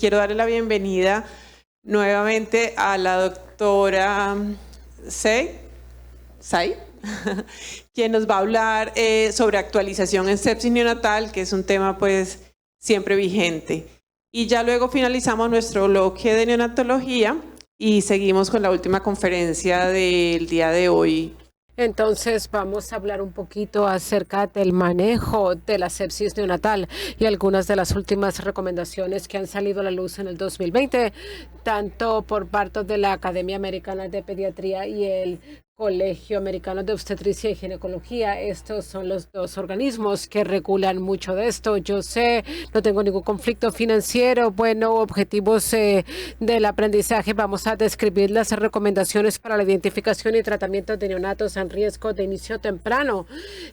quiero darle la bienvenida nuevamente a la doctora Sai, quien nos va a hablar sobre actualización en sepsis neonatal, que es un tema pues siempre vigente. Y ya luego finalizamos nuestro bloque de neonatología y seguimos con la última conferencia del día de hoy. Entonces vamos a hablar un poquito acerca del manejo de la sepsis neonatal y algunas de las últimas recomendaciones que han salido a la luz en el 2020, tanto por parte de la Academia Americana de Pediatría y el Colegio Americano de Obstetricia y Ginecología. Estos son los dos organismos que regulan mucho de esto. Yo sé, no tengo ningún conflicto financiero. Bueno, objetivos del aprendizaje. Vamos a describir las recomendaciones para la identificación y tratamiento de neonatos en riesgo de inicio temprano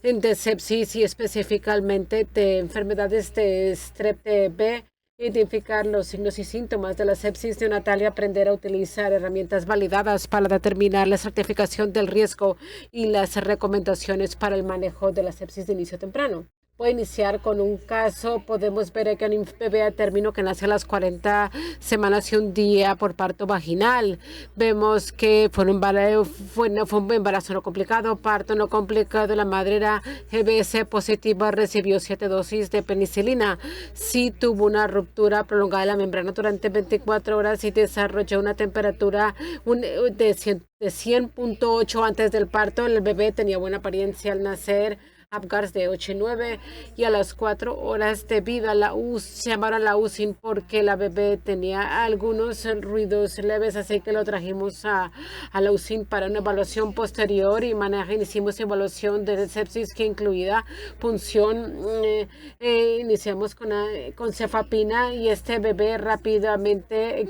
de sepsis y específicamente de enfermedades de strep B. Identificar los signos y síntomas de la sepsis neonatal y aprender a utilizar herramientas validadas para determinar la certificación del riesgo y las recomendaciones para el manejo de la sepsis de inicio temprano. Voy a iniciar con un caso. Podemos ver que un bebé a término que nace a las 40 semanas y un día por parto vaginal. Vemos que fue un embarazo no complicado, parto no complicado. La madre era GBS positiva, recibió 7 dosis de penicilina. Sí tuvo una ruptura prolongada de la membrana durante 24 horas y desarrolló una temperatura de 100.8 antes del parto. El bebé tenía buena apariencia al nacer. Apgars de 8 y 9 y a las 4 horas de vida se llamaron a la UCI porque la bebé tenía algunos ruidos leves, así que lo trajimos a la UCI para una evaluación posterior y hicimos evaluación de sepsis que incluía punción. Iniciamos con cefapina y este bebé rápidamente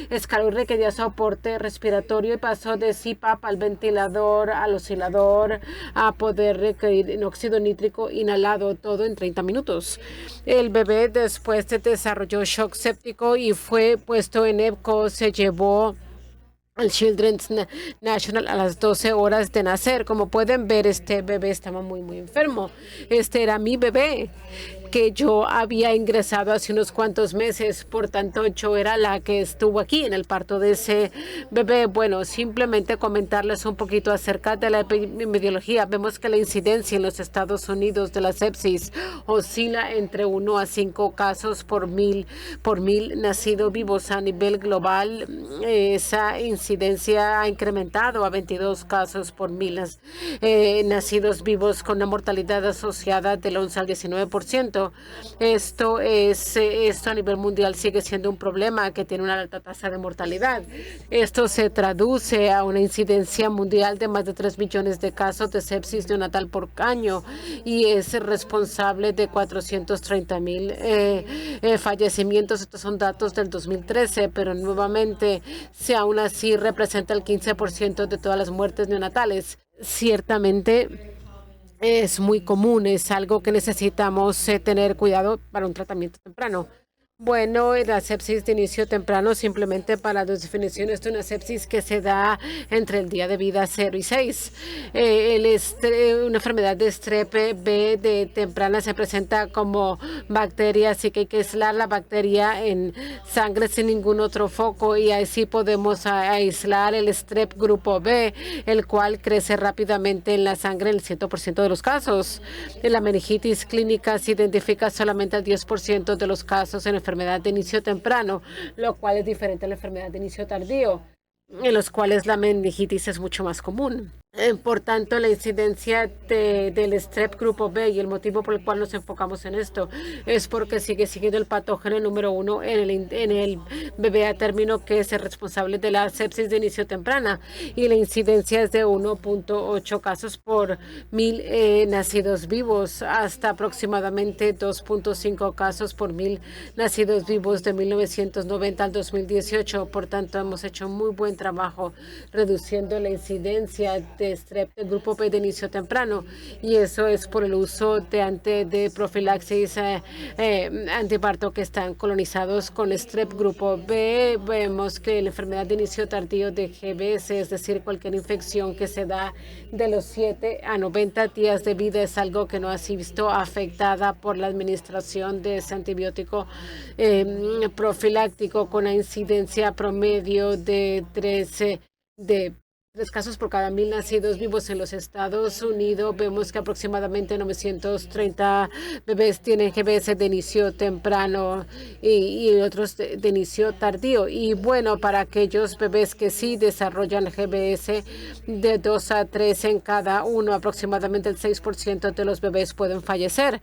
escaló y requería soporte respiratorio y pasó de CPAP al ventilador, al oscilador, a poder requerir óxido nítrico inhalado, todo en 30 minutos. El bebé después desarrolló shock séptico y fue puesto en EPCO. Se llevó al Children's National a las 12 horas de nacer. Como pueden ver, este bebé estaba muy enfermo. Este era mi bebé que yo había ingresado hace unos cuantos meses, por tanto yo era la que estuvo aquí en el parto de ese bebé. Bueno, simplemente comentarles un poquito acerca de la epidemiología. Vemos que la incidencia en los Estados Unidos de la sepsis oscila entre 1 a 5 casos por mil nacidos vivos. A nivel global, esa incidencia ha incrementado a 22 casos por mil nacidos vivos, con una mortalidad asociada del 11 al 19%. Esto a nivel mundial sigue siendo un problema que tiene una alta tasa de mortalidad. Esto se traduce a una incidencia mundial de más de 3 millones de casos de sepsis neonatal por año y es responsable de 430,000 fallecimientos. Estos son datos del 2013, pero nuevamente, si aún así representa el 15% de todas las muertes neonatales. Ciertamente es muy común, es algo que necesitamos tener cuidado para un tratamiento temprano. Bueno, la sepsis de inicio temprano, simplemente para las definiciones de una sepsis que se da entre el día de vida 0 y 6. Una enfermedad de strep B de temprana se presenta como bacteria, así que hay que aislar la bacteria en sangre sin ningún otro foco y así podemos aislar el strep grupo B, el cual crece rápidamente en la sangre en el 100% de los casos. La meningitis clínica se identifica solamente al 10% de los casos en enfermedad de inicio temprano, lo cual es diferente a la enfermedad de inicio tardío, en los cuales la meningitis es mucho más común. Por tanto, la incidencia del strep grupo B y el motivo por el cual nos enfocamos en esto es porque sigue siendo el patógeno número 1 en el bebé a término, que es el responsable de la sepsis de inicio temprana, y la incidencia es de 1.8 casos por 1,000 nacidos vivos hasta aproximadamente 2.5 casos por 1,000 nacidos vivos de 1990 al 2018. Por tanto, hemos hecho muy buen trabajo reduciendo la incidencia de strep del grupo B de inicio temprano, y eso es por el uso de profilaxis antiparto que están colonizados con strep grupo B. Vemos que la enfermedad de inicio tardío de GBS, es decir, cualquier infección que se da de los 7 a 90 días de vida, es algo que no ha sido visto afectada por la administración de ese antibiótico profiláctico, con la incidencia promedio de 3 casos por cada 1,000 nacidos vivos en los Estados Unidos. Vemos que aproximadamente 930 bebés tienen GBS de inicio temprano y otros de inicio tardío. Y bueno, para aquellos bebés que sí desarrollan GBS, de 2 a 3 en cada uno, aproximadamente el 6% de los bebés pueden fallecer,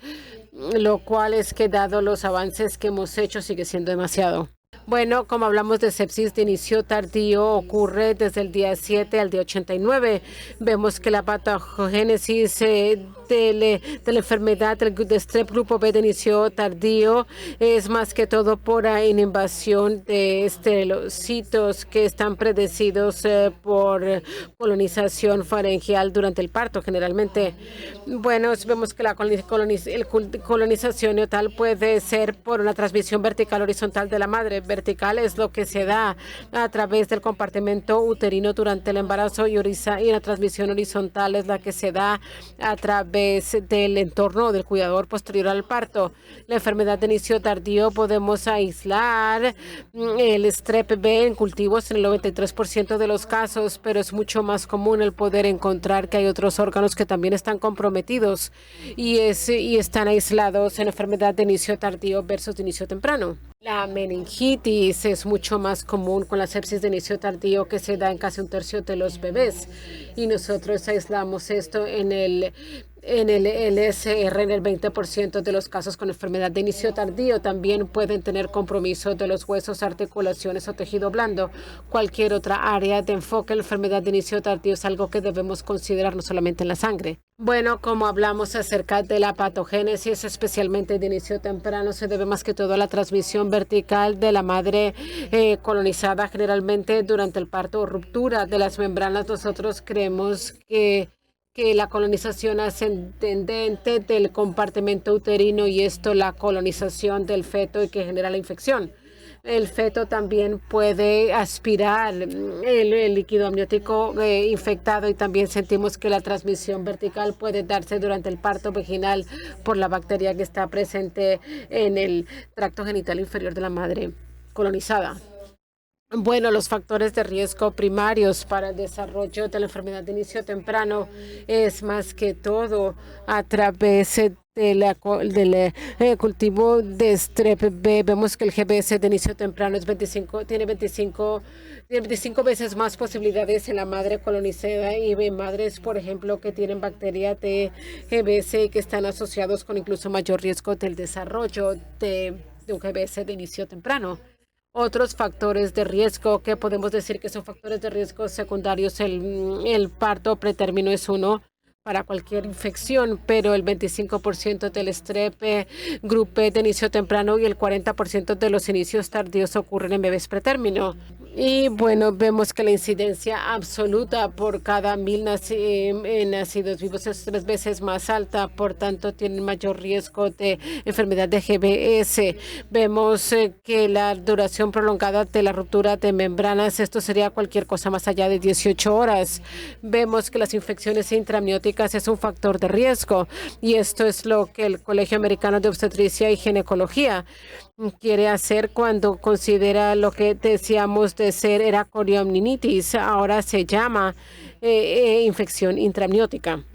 lo cual es que, dado los avances que hemos hecho, sigue siendo demasiado. Bueno, como hablamos de sepsis de inicio tardío, ocurre desde el día 7 al día 89. Vemos que la patogénesis de la enfermedad de strep grupo B de inicio tardío es más que todo por invasión de esterocitos que están predecidos por colonización faringeal durante el parto, generalmente. Bueno, vemos que la colonización neonatal puede ser por una transmisión vertical horizontal de la madre. Vertical es lo que se da a través del compartimento uterino durante el embarazo, y la transmisión horizontal es la que se da a través del entorno del cuidador posterior al parto. La enfermedad de inicio tardío podemos aislar el strep B en cultivos en el 93% de los casos, pero es mucho más común el poder encontrar que hay otros órganos que también están comprometidos y están aislados en la enfermedad de inicio tardío versus de inicio temprano. La meningitis es mucho más común con la sepsis de inicio tardío, que se da en casi 1/3 de los bebés, y nosotros aislamos esto en el LSR en el 20% de los casos con enfermedad de inicio tardío. También pueden tener compromiso de los huesos, articulaciones o tejido blando. Cualquier otra área de enfoque en la enfermedad de inicio tardío es algo que debemos considerar, no solamente en la sangre. Bueno, como hablamos acerca de la patogénesis, especialmente de inicio temprano, se debe más que todo a la transmisión vertical de la madre colonizada, generalmente durante el parto o ruptura de las membranas. Nosotros creemos que la colonización ascendente del compartimento uterino, y esto la colonización del feto, y que genera la infección. El feto también puede aspirar el líquido amniótico infectado, y también sentimos que la transmisión vertical puede darse durante el parto vaginal por la bacteria que está presente en el tracto genital inferior de la madre colonizada. Bueno, los factores de riesgo primarios para el desarrollo de la enfermedad de inicio temprano es más que todo a través del cultivo de strep B. Vemos que el GBS de inicio temprano tiene 25 veces más posibilidades en la madre colonizada, y madres, por ejemplo, que tienen bacteria de GBS y que están asociados con incluso mayor riesgo del desarrollo de un GBS de inicio temprano. Otros factores de riesgo que podemos decir que son factores de riesgo secundarios, el parto pretérmino es uno para cualquier infección, pero el 25% del strep grupo B de inicio temprano y el 40% de los inicios tardíos ocurren en bebés pretérmino. Y bueno, vemos que la incidencia absoluta por cada 1,000 nacidos vivos es 3 veces más alta, por tanto tienen mayor riesgo de enfermedad de GBS. Vemos que la duración prolongada de la ruptura de membranas, esto sería cualquier cosa más allá de 18 horas. Vemos que las infecciones intraamnióticas es un factor de riesgo, y esto es lo que el Colegio Americano de Obstetricia y Ginecología quiere hacer cuando considera lo que decíamos de ser era coriamnitis, ahora se llama infección intraamniótica.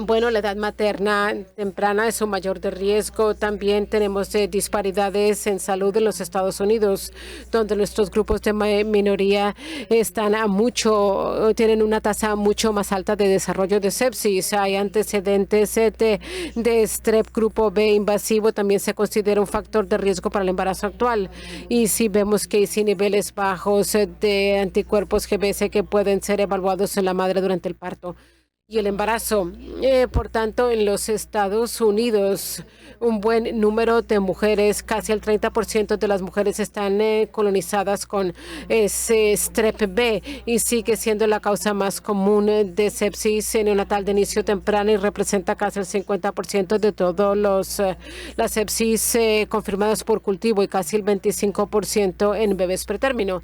Bueno, la edad materna temprana es un mayor de riesgo. También tenemos disparidades en salud en los Estados Unidos, donde nuestros grupos de minoría tienen una tasa mucho más alta de desarrollo de sepsis. Hay antecedentes de strep grupo B invasivo, también se considera un factor de riesgo para el embarazo actual. Y si vemos que hay niveles bajos de anticuerpos GBS que pueden ser evaluados en la madre durante el parto. y el embarazo. Por tanto, en los Estados Unidos, un buen número de mujeres, casi el 30% de las mujeres están colonizadas con ese strep B y sigue siendo la causa más común de sepsis neonatal de inicio temprano y representa casi el 50% de todos las sepsis confirmadas por cultivo y casi el 25% en bebés pretérmino.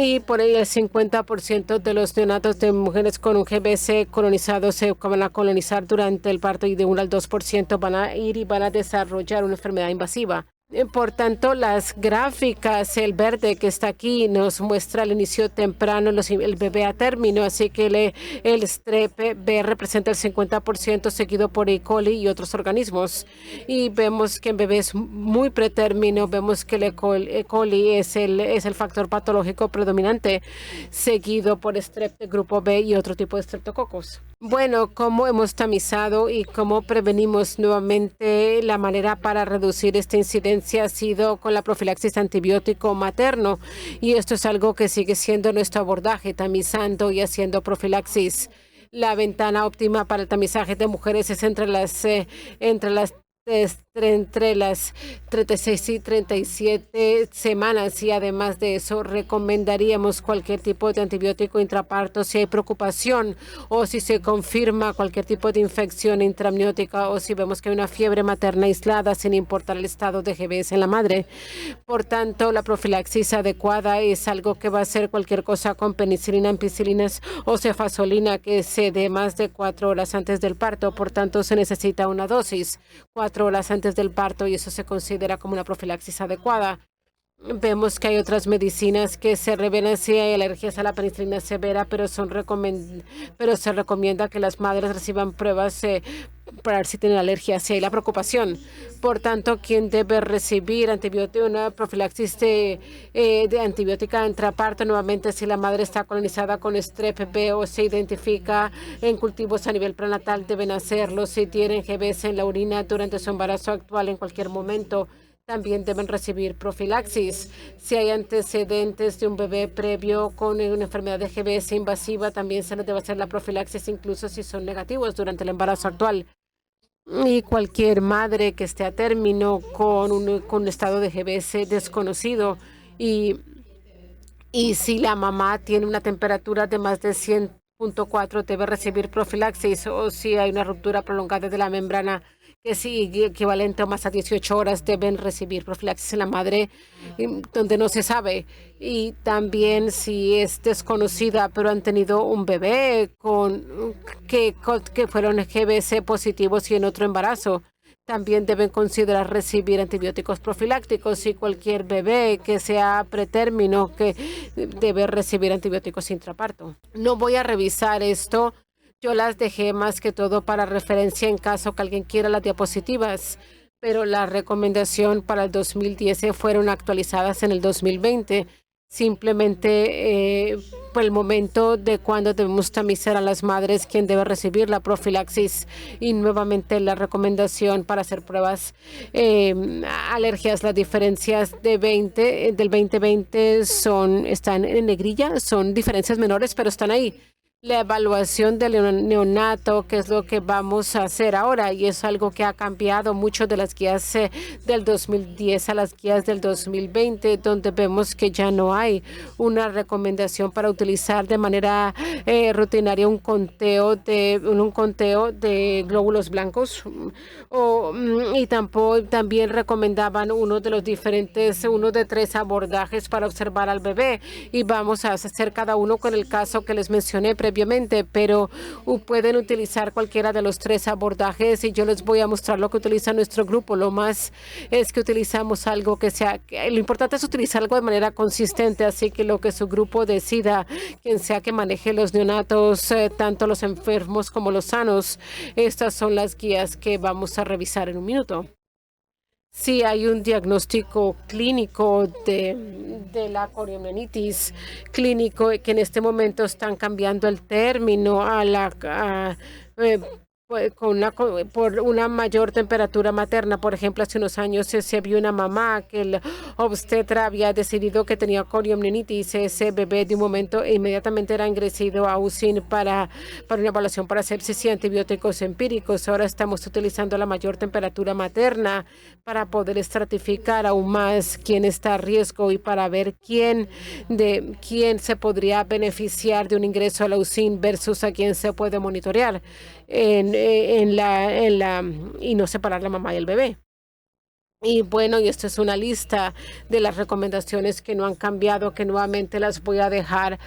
Y por ahí el 50% de los neonatos de mujeres con un GBS colonizado se van a colonizar durante el parto y de 1 al 2% van a ir y van a desarrollar una enfermedad invasiva. Por tanto, las gráficas, el verde que está aquí nos muestra el inicio temprano, el bebé a término, así que el strep B representa el 50% seguido por E. coli y otros organismos. Y vemos que en bebés muy pretérmino, vemos que el E. coli es el factor patológico predominante, seguido por strep de grupo B y otro tipo de streptococos. Bueno, ¿cómo hemos tamizado y cómo prevenimos nuevamente? La manera para reducir esta incidencia ha sido con la profilaxis antibiótico materno y esto es algo que sigue siendo nuestro abordaje, tamizando y haciendo profilaxis. La ventana óptima para el tamizaje de mujeres es entre las 36 y 37 semanas y además de eso recomendaríamos cualquier tipo de antibiótico intraparto si hay preocupación o si se confirma cualquier tipo de infección intramniótica o si vemos que hay una fiebre materna aislada sin importar el estado de GBS en la madre. Por tanto, la profilaxis adecuada es algo que va a ser cualquier cosa con penicilina, ampicilinas o cefazolina que se dé más de 4 horas antes del parto. Por tanto, se necesita una dosis 4 horas antes del parto y eso se considera como una profilaxis adecuada. Vemos que hay otras medicinas que se revelan si hay alergias a la penicilina severa, pero se recomienda que las madres reciban pruebas para ver si tienen alergia, si hay la preocupación. Por tanto, ¿quién debe recibir antibiótico? Una profilaxis de antibiótica intraparto, nuevamente si la madre está colonizada con strep B o se identifica en cultivos a nivel prenatal, deben hacerlo. Si tienen GBS en la orina durante su embarazo actual en cualquier momento, también deben recibir profilaxis. Si hay antecedentes de un bebé previo con una enfermedad de GBS invasiva, también se les debe hacer la profilaxis, incluso si son negativos durante el embarazo actual. Y cualquier madre que esté a término con un estado de GBS desconocido y si la mamá tiene una temperatura de más de 100.4 debe recibir profilaxis o si hay una ruptura prolongada de la membrana que sí equivalente a más a 18 horas deben recibir profilaxis en la madre donde no se sabe. Y también si es desconocida pero han tenido un bebé que fueron GBS positivos y en otro embarazo, también deben considerar recibir antibióticos profilácticos y cualquier bebé que sea pretérmino que debe recibir antibióticos intraparto. No voy a revisar esto. Yo las dejé más que todo para referencia en caso que alguien quiera las diapositivas, pero la recomendación para el 2010 fueron actualizadas en el 2020. Simplemente por el momento de cuando debemos tamizar a las madres quien debe recibir la profilaxis y nuevamente la recomendación para hacer pruebas alergias. Las diferencias del 2020 están en negrilla, son diferencias menores pero están ahí. La evaluación del neonato, que es lo que vamos a hacer ahora, y es algo que ha cambiado mucho de las guías del 2010 a las guías del 2020, donde vemos que ya no hay una recomendación para utilizar de manera rutinaria un conteo de glóbulos blancos, y también recomendaban uno de 3 abordajes para observar al bebé, y vamos a hacer cada uno con el caso que les mencioné previamente, pero pueden utilizar cualquiera de los 3 abordajes y yo les voy a mostrar lo que utiliza nuestro grupo. Lo más es que utilizamos algo lo importante es utilizar algo de manera consistente, así que lo que su grupo decida, quien sea que maneje los neonatos, tanto los enfermos como los sanos, estas son las guías que vamos a revisar en un minuto. Sí, hay un diagnóstico clínico de la coriomielitis clínico que en este momento están cambiando el término pues, por una mayor temperatura materna. Por ejemplo, hace unos años se vio una mamá que el obstetra había decidido que tenía coriomnionitis. Ese bebé de un momento inmediatamente era ingresado a UCI para una evaluación para sepsis y antibióticos empíricos. Ahora estamos utilizando la mayor temperatura materna para poder estratificar aún más quién está a riesgo y para ver quién se podría beneficiar de un ingreso a la UCI versus a quién se puede monitorear y no separar la mamá y el bebé. Y bueno, y esto es una lista de las recomendaciones que no han cambiado, que nuevamente las voy a dejar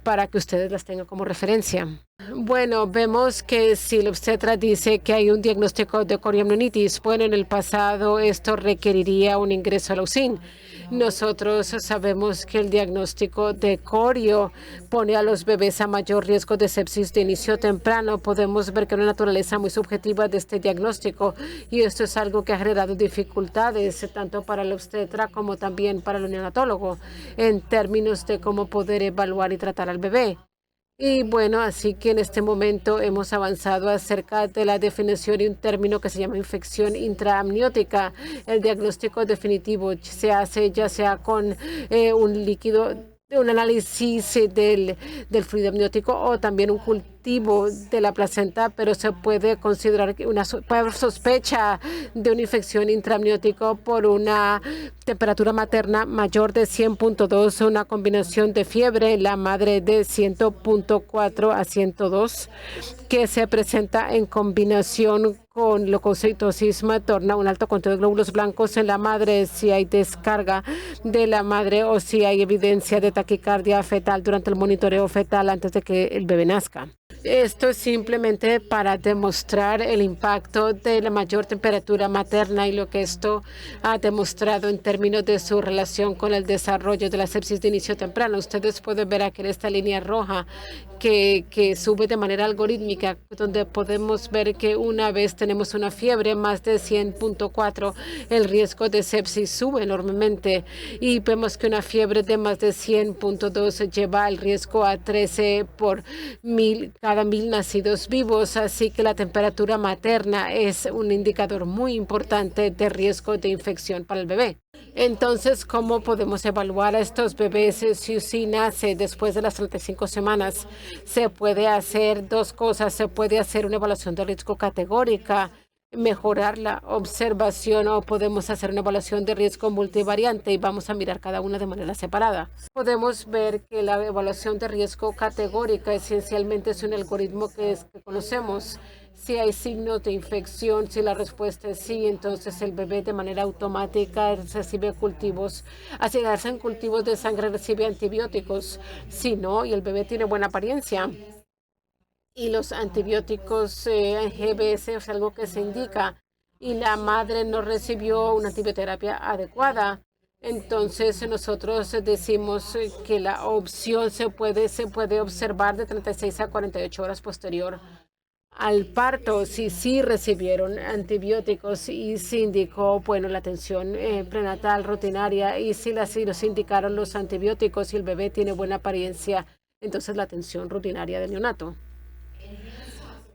para que ustedes las tengan como referencia. Bueno, vemos que si el obstetra dice que hay un diagnóstico de coriomnionitis, bueno, en el pasado esto requeriría un ingreso a la UCI. Nosotros sabemos que el diagnóstico de corio pone a los bebés a mayor riesgo de sepsis de inicio temprano. Podemos ver que hay una naturaleza muy subjetiva de este diagnóstico y esto es algo que ha generado dificultades tanto para el obstetra como también para el neonatólogo en términos de cómo poder evaluar y tratar al bebé. Y bueno, así que en este momento hemos avanzado acerca de la definición de un término que se llama infección intraamniótica. El diagnóstico definitivo se hace ya sea con un líquido, un análisis del fluido amniótico o también un cultivo de la placenta, pero se puede considerar que una sospecha de una infección intraamniótica por una temperatura materna mayor de 100.2, una combinación de fiebre, la madre de 100.4 a 102, que se presenta en combinación con leucocitosis materna, un alto conteo de glóbulos blancos en la madre, si hay descarga de la madre o si hay evidencia de taquicardia fetal durante el monitoreo fetal antes de que el bebé nazca. Esto es simplemente para demostrar el impacto de la mayor temperatura materna y lo que esto ha demostrado en términos de su relación con el desarrollo de la sepsis de inicio temprano. Ustedes pueden ver aquí en esta línea roja que sube de manera algorítmica, donde podemos ver que una vez tenemos una fiebre más de 100.4, el riesgo de sepsis sube enormemente y vemos que una fiebre de más de 100.2 lleva el riesgo a 13 por cada 1000 nacidos vivos, así que la temperatura materna es un indicador muy importante de riesgo de infección para el bebé. Entonces, ¿cómo podemos evaluar a estos bebés si UCI nace después de las 35 semanas? Se puede hacer dos cosas. Se puede hacer una evaluación de riesgo categórica, mejorar la observación, o podemos hacer una evaluación de riesgo multivariante y vamos a mirar cada una de manera separada. Podemos ver que la evaluación de riesgo categórica esencialmente es un algoritmo que conocemos. Si hay signos de infección, si la respuesta es sí, entonces el bebé de manera automática recibe cultivos. Así hacen cultivos de sangre, recibe antibióticos. Si no, y el bebé tiene buena apariencia. Y los antibióticos GBS es algo que se indica y la madre no recibió una antibioterapia adecuada. Entonces nosotros decimos que la opción se puede observar de 36 a 48 horas posterior al parto, si sí recibieron antibióticos y se indicó, bueno, la atención prenatal rutinaria y si nos indicaron los antibióticos y el bebé tiene buena apariencia, entonces la atención rutinaria del neonato.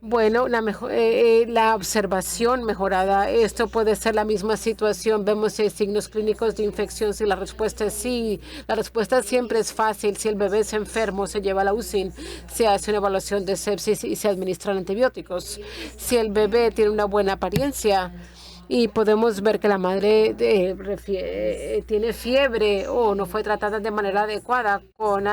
Bueno, la observación mejorada, esto puede ser la misma situación. Vemos si hay signos clínicos de infección, si la respuesta es sí. La respuesta siempre es fácil. Si el bebé es enfermo, se lleva a la UCI, se hace una evaluación de sepsis y se administran antibióticos. Si el bebé tiene una buena apariencia y podemos ver que la madre tiene fiebre o no fue tratada de manera adecuada con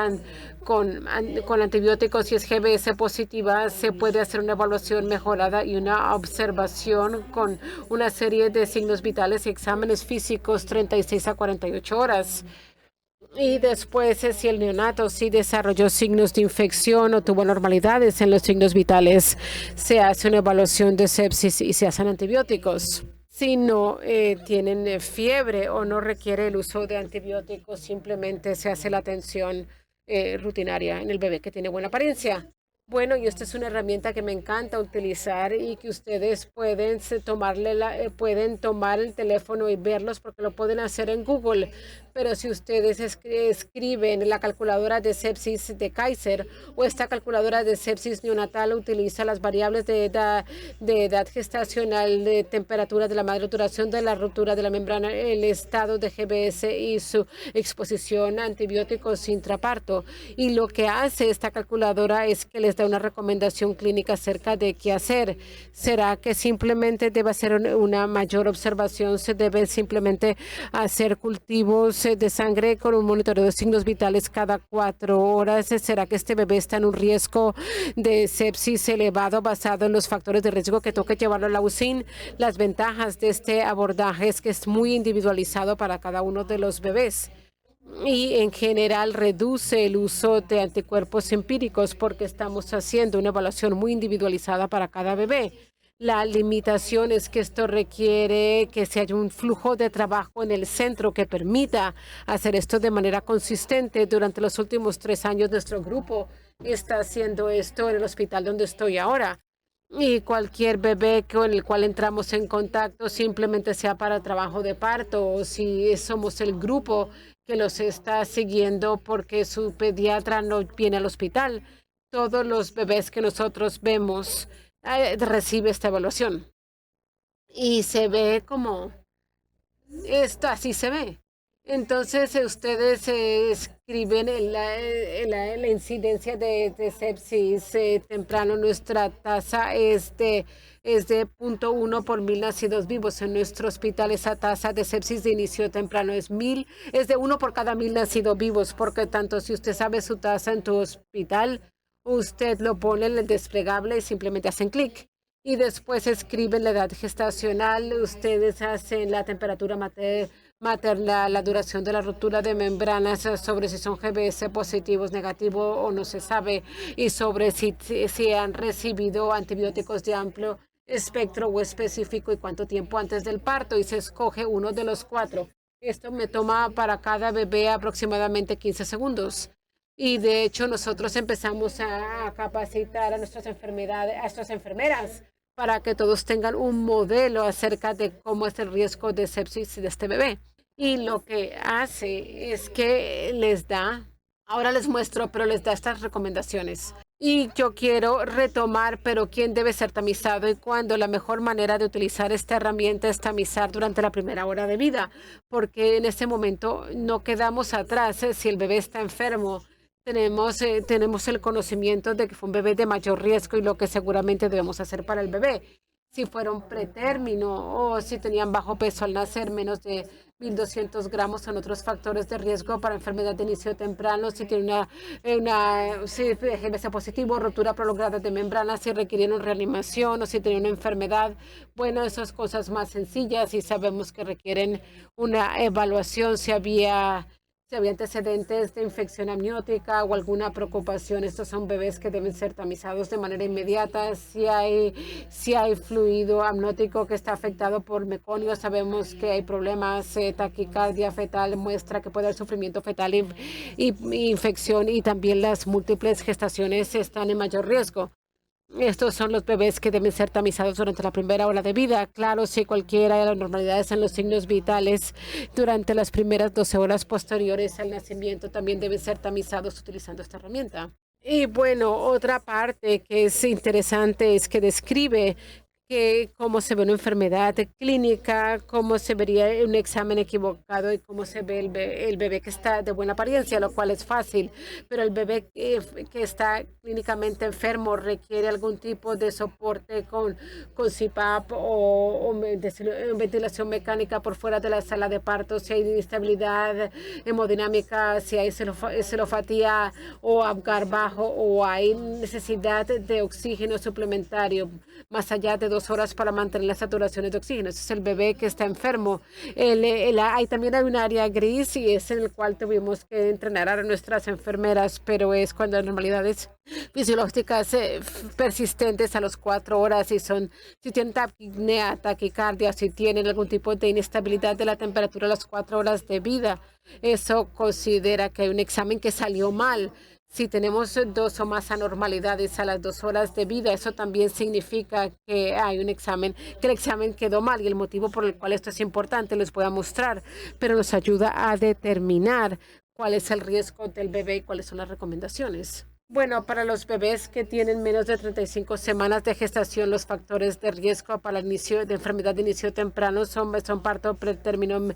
antibióticos y es GBS positiva, se puede hacer una evaluación mejorada y una observación con una serie de signos vitales y exámenes físicos 36 a 48 horas. Y después, si el neonato sí desarrolló signos de infección o tuvo anormalidades en los signos vitales, se hace una evaluación de sepsis y se hacen antibióticos. Si no tienen fiebre o no requiere el uso de antibióticos, simplemente se hace la atención rutinaria en el bebé que tiene buena apariencia. Bueno, y esta es una herramienta que me encanta utilizar y que ustedes pueden tomar el teléfono y verlos porque lo pueden hacer en Google. Pero si ustedes escriben la calculadora de sepsis de Kaiser o esta calculadora de sepsis neonatal utiliza las variables de edad gestacional, de temperatura de la madre, duración de la ruptura de la membrana, el estado de GBS y su exposición a antibióticos intraparto. Y lo que hace esta calculadora es que les da una recomendación clínica acerca de qué hacer. ¿Será que simplemente debe hacer una mayor observación? ¿Se debe simplemente hacer cultivos de sangre con un monitoreo de signos vitales cada 4 horas? ¿Será que este bebé está en un riesgo de sepsis elevado basado en los factores de riesgo que toque llevarlo a la UCI? Las ventajas de este abordaje es que es muy individualizado para cada uno de los bebés y en general reduce el uso de anticuerpos empíricos porque estamos haciendo una evaluación muy individualizada para cada bebé. La limitación es que esto requiere que se haya un flujo de trabajo en el centro que permita hacer esto de manera consistente. Durante los últimos 3 años, nuestro grupo está haciendo esto en el hospital donde estoy ahora. Y cualquier bebé con el cual entramos en contacto, simplemente sea para trabajo de parto o si somos el grupo que los está siguiendo porque su pediatra no viene al hospital, todos los bebés que nosotros vemos recibe esta evaluación. Y se ve como esto, así se ve. Entonces, ustedes escriben la incidencia de sepsis temprano. Nuestra tasa es de 0.1 por 1000 nacidos vivos. En nuestro hospital, esa tasa de sepsis de inicio temprano es de 1 por cada 1000 nacidos vivos. Porque tanto si usted sabe su tasa en tu hospital, usted lo pone en el desplegable y simplemente hacen clic. Y después escriben la edad gestacional. Ustedes hacen la temperatura materna, la duración de la ruptura de membranas, sobre si son GBS positivos, negativos o no se sabe, y sobre si han recibido antibióticos de amplio espectro o específico y cuánto tiempo antes del parto, y se escoge uno de los 4. Esto me toma para cada bebé aproximadamente 15 segundos. Y de hecho nosotros empezamos a capacitar a nuestras enfermeras para que todos tengan un modelo acerca de cómo es el riesgo de sepsis de este bebé. Y lo que hace es que ahora les muestro, pero les da estas recomendaciones. Y yo quiero retomar, pero quién debe ser tamizado y cuándo. La mejor manera de utilizar esta herramienta es tamizar durante la primera hora de vida, porque en ese momento no quedamos atrás. Si el bebé está enfermo, tenemos el conocimiento de que fue un bebé de mayor riesgo y lo que seguramente debemos hacer para el bebé. Si fueron pretérmino o si tenían bajo peso al nacer, menos de 1.200 gramos, son otros factores de riesgo para enfermedad de inicio temprano. Si tiene si GBS positivo, rotura prolongada de membranas, si requirieron reanimación o si tenían una enfermedad. Bueno, esas cosas más sencillas y sabemos que requieren una evaluación si había antecedentes de infección amniótica o alguna preocupación. Estos son bebés que deben ser tamizados de manera inmediata. Si hay fluido amniótico que está afectado por meconio, sabemos que hay problemas. Taquicardia fetal muestra que puede haber sufrimiento fetal y infección, y también las múltiples gestaciones están en mayor riesgo. Estos son los bebés que deben ser tamizados durante la primera hora de vida. Claro, si cualquiera de las anormalidades en los signos vitales durante las primeras 12 horas posteriores al nacimiento también deben ser tamizados utilizando esta herramienta. Y bueno, otra parte que es interesante es que describe cómo se ve una enfermedad clínica, cómo se vería un examen equivocado y cómo se ve el bebé que está de buena apariencia, lo cual es fácil. Pero el bebé que está clínicamente enfermo requiere algún tipo de soporte con CPAP o ventilación mecánica por fuera de la sala de parto. Si hay inestabilidad hemodinámica, si hay celofatía o Apgar bajo, o hay necesidad de oxígeno suplementario más allá de 2 horas para mantener las saturaciones de oxígeno. Ese es el bebé que está enfermo. También hay un área gris y es en el cual tuvimos que entrenar a nuestras enfermeras, pero es cuando hay anormalidades fisiológicas persistentes a las 4 horas y si tienen apnea, taquicardia, si tienen algún tipo de inestabilidad de la temperatura a las 4 horas de vida. Eso considera que hay un examen que salió mal. Si tenemos 2 o más anormalidades a las 2 horas de vida, eso también significa que hay un examen, que el examen quedó mal, y el motivo por el cual esto es importante les voy a mostrar, pero nos ayuda a determinar cuál es el riesgo del bebé y cuáles son las recomendaciones. Bueno, para los bebés que tienen menos de 35 semanas de gestación, los factores de riesgo para el inicio de enfermedad de inicio temprano son parto pretérmino,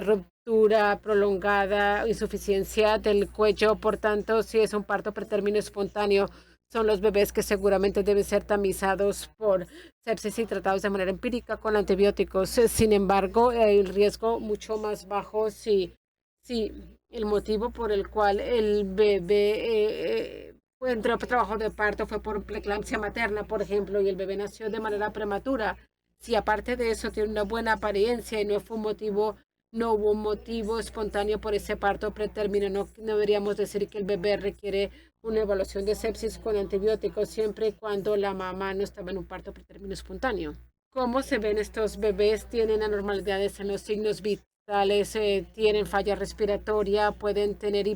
ruptura prolongada, insuficiencia del cuello. Por tanto, si es un parto pretérmino espontáneo, son los bebés que seguramente deben ser tamizados por sepsis y tratados de manera empírica con antibióticos. Sin embargo, hay un riesgo mucho más bajo si el motivo por el cual el bebé entró a trabajo de parto fue por preeclampsia materna, por ejemplo, y el bebé nació de manera prematura. Si aparte de eso tiene una buena apariencia y no hubo un motivo espontáneo por ese parto pretérmino, no deberíamos decir que el bebé requiere una evaluación de sepsis con antibióticos siempre y cuando la mamá no estaba en un parto pretérmino espontáneo. ¿Cómo se ven estos bebés? Tienen anormalidades en los signos vitales, tienen falla respiratoria, pueden tener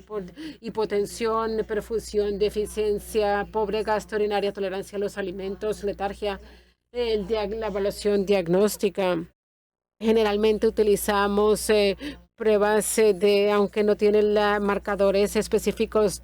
hipotensión, perfusión, deficiencia, pobre gastrourinaria, tolerancia a los alimentos, letargia. La evaluación diagnóstica. Generalmente utilizamos pruebas aunque no tienen marcadores específicos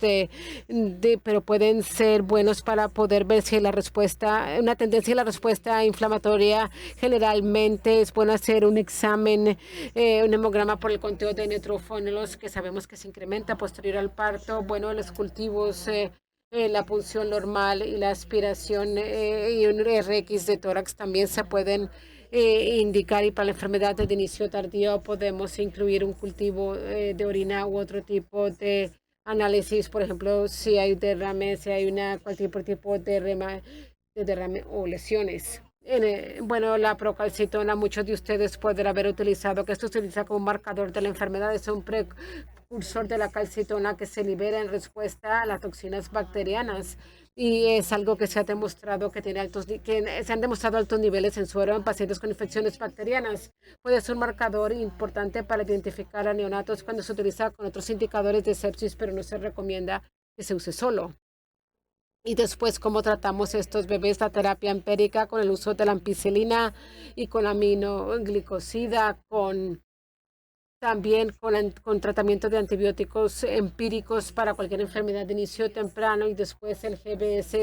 pero pueden ser buenos para poder ver si una tendencia a la respuesta inflamatoria. Generalmente es bueno hacer un examen, un hemograma por el conteo de neutrófilos, que sabemos que se incrementa posterior al parto. Bueno, los cultivos, la punción normal y la aspiración y un RX de tórax también se pueden indicar, y para la enfermedad de inicio tardío podemos incluir un cultivo de orina u otro tipo de análisis, por ejemplo, si hay derrame, si hay cualquier tipo de derrame o lesiones. Bueno, la procalcitona, muchos de ustedes pueden haber utilizado, que esto se utiliza como marcador de la enfermedad, es un precursor de la calcitona que se libera en respuesta a las toxinas bacterianas, y es algo que se ha demostrado que se han demostrado altos niveles en suero en pacientes con infecciones bacterianas. Puede ser un marcador importante para identificar a neonatos cuando se utiliza con otros indicadores de sepsis, pero no se recomienda que se use solo. Y después, ¿cómo tratamos estos bebés? La terapia empírica con el uso de la ampicilina y con aminoglicosida, también con tratamiento de antibióticos empíricos para cualquier enfermedad de inicio temprano, y después el GBS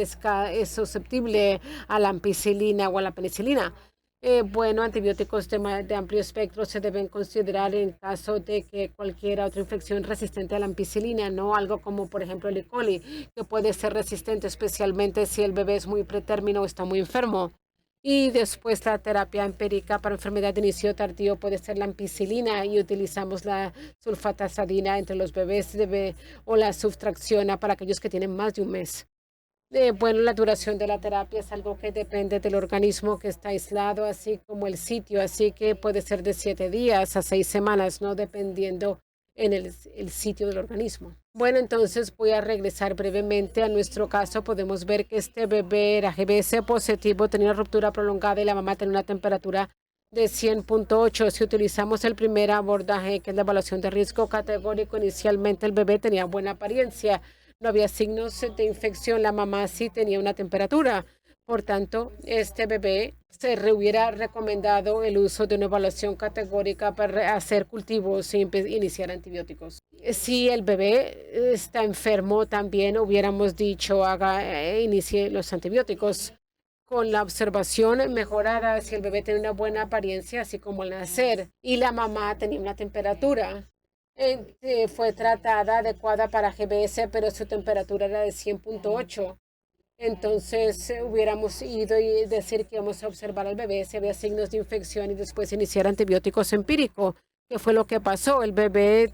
es susceptible a la ampicilina o a la penicilina. Bueno, antibióticos de amplio espectro se deben considerar en caso de que cualquier otra infección resistente a la ampicilina, no algo como por ejemplo el E. coli, que puede ser resistente especialmente si el bebé es muy pretérmino o está muy enfermo. Y después la terapia empírica para enfermedad de inicio tardío puede ser la ampicilina, y utilizamos la sulfatazidina entre los bebés o la subtracciona para aquellos que tienen más de un mes. Bueno, la duración de la terapia es algo que depende del organismo que está aislado, así como el sitio, así que puede ser de 7 días a 6 semanas, no dependiendo en el sitio del organismo. Bueno, entonces voy a regresar brevemente a nuestro caso. Podemos ver que este bebé era GBS positivo, tenía una ruptura prolongada y la mamá tenía una temperatura de 100.8. Si utilizamos el primer abordaje, que es la evaluación de riesgo categórico, inicialmente el bebé tenía buena apariencia, no había signos de infección, la mamá sí tenía una temperatura. Por tanto, este bebé se hubiera recomendado el uso de una evaluación categórica para hacer cultivos e iniciar antibióticos. Si el bebé está enfermo, también hubiéramos dicho inicie los antibióticos. Con la observación mejorada, si el bebé tiene una buena apariencia, así como al nacer, y la mamá tenía una temperatura, fue tratada adecuada para GBS, pero su temperatura era de 100.8. Entonces hubiéramos ido y decir que íbamos a observar al bebé si había signos de infección y después iniciar antibióticos empíricos. ¿Qué fue lo que pasó? El bebé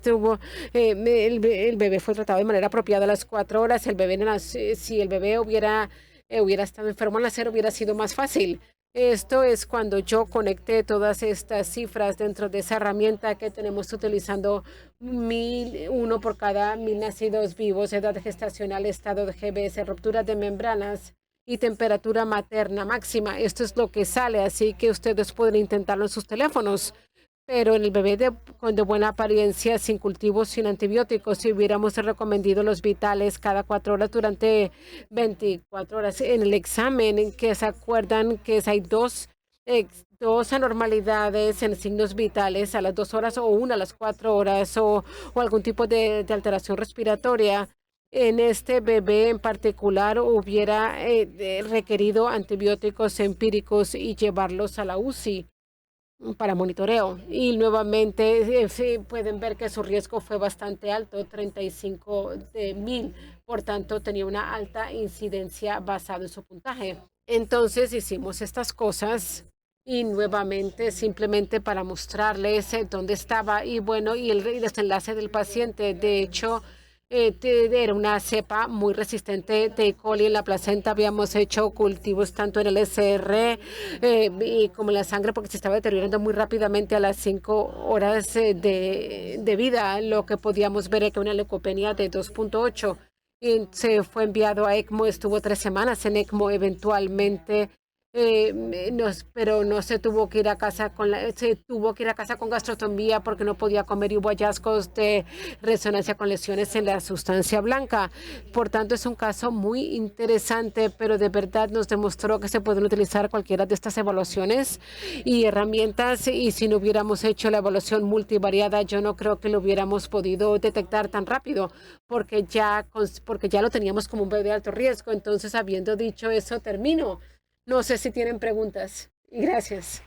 el bebé fue tratado de manera apropiada a las 4 horas. Si el bebé hubiera estado enfermo al nacer, hubiera sido más fácil. Esto es cuando yo conecté todas estas cifras dentro de esa herramienta que tenemos utilizando 1 por cada 1000 nacidos vivos, edad gestacional, estado de GBS, ruptura de membranas y temperatura materna máxima. Esto es lo que sale, así que ustedes pueden intentarlo en sus teléfonos. Pero en el bebé de buena apariencia, sin cultivos, sin antibióticos, si hubiéramos recomendado los vitales cada 4 horas durante 24 horas. En el examen, que se acuerdan que hay dos anormalidades en signos vitales a las 2 horas o una a las 4 horas o algún tipo de alteración respiratoria. En este bebé en particular hubiera requerido antibióticos empíricos y llevarlos a la UCI para monitoreo. Y nuevamente sí, pueden ver que su riesgo fue bastante alto, 35 de 1000. Por tanto, tenía una alta incidencia basada en su puntaje. Entonces hicimos estas cosas y nuevamente simplemente para mostrarles dónde estaba y bueno, y el desenlace del paciente. De hecho, era una cepa muy resistente de E. coli en la placenta. Habíamos hecho cultivos tanto en el SR y como en la sangre porque se estaba deteriorando muy rápidamente a las 5 horas de vida. Lo que podíamos ver era que una leucopenia de 2.8 y se fue enviado a ECMO. Estuvo 3 semanas en ECMO eventualmente. Pero no se tuvo que ir a casa se tuvo que ir a casa con gastrostomía porque no podía comer y hubo hallazgos de resonancia con lesiones en la sustancia blanca. Por tanto, es un caso muy interesante, pero de verdad nos demostró que se pueden utilizar cualquiera de estas evaluaciones y herramientas y si no hubiéramos hecho la evaluación multivariada, yo no creo que lo hubiéramos podido detectar tan rápido porque ya lo teníamos como un bebé de alto riesgo. Entonces, habiendo dicho eso, termino. No sé si tienen preguntas. Gracias.